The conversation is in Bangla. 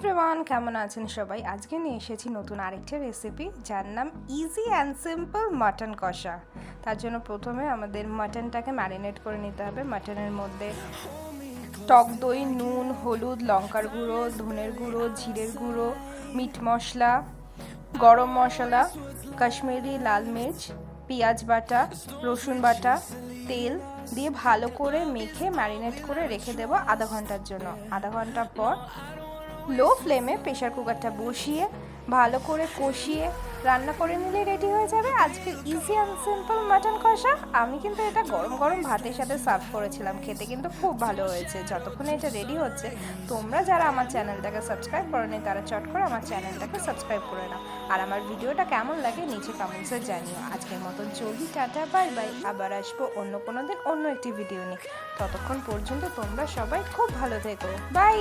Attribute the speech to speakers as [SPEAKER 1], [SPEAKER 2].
[SPEAKER 1] এভরিওয়ান, কেমন আছেন সবাই? আজকে নিয়ে এসেছি নতুন আরেকটা রেসিপি, যার নাম ইজি অ্যান্ড সিম্পল মাটন কষা। তার জন্য প্রথমে আমাদের মাটনটাকে ম্যারিনেট করে নিতে হবে। মাটনের মধ্যে টক দই, নুন, হলুদ, লঙ্কার গুঁড়ো, ধনের গুঁড়ো, জিরের গুঁড়ো, মিট মশলা, গরম মশলা, কাশ্মীরি লাল মির্চ, পেঁয়াজ বাটা, রসুন বাটা, তেল দিয়ে ভালো করে মেখে ম্যারিনেট করে রেখে দেবো আধা ঘন্টার জন্য। আধা ঘন্টা পর লো ফ্লেমে প্রেশার কুকারটা বসিয়ে ভালো করে কষিয়ে রান্না করে নিলে রেডি হয়ে যাবে আজকের ইজি অ্যান্ড সিম্পল মাটন কষা। আমি কিন্তু এটা গরম গরম ভাতের সাথে সার্ভ করেছিলাম, খেতে কিন্তু খুব ভালো হয়েছে। যতক্ষণে এটা রেডি হচ্ছে, তোমরা যারা আমার চ্যানেলটাকে সাবস্ক্রাইব করোনি তারা চট করে আমার চ্যানেলটাকে সাবস্ক্রাইব করে নাও। আর আমার ভিডিওটা কেমন লাগে নিচে কমেন্টসে জানিও। আজকের মতন চলি, টাটা, বাই বাই। আবার আসবো অন্য কোনো দিন অন্য একটি ভিডিও নিয়ে। ততক্ষণ পর্যন্ত তোমরা সবাই খুব ভালো থেকো। বাই।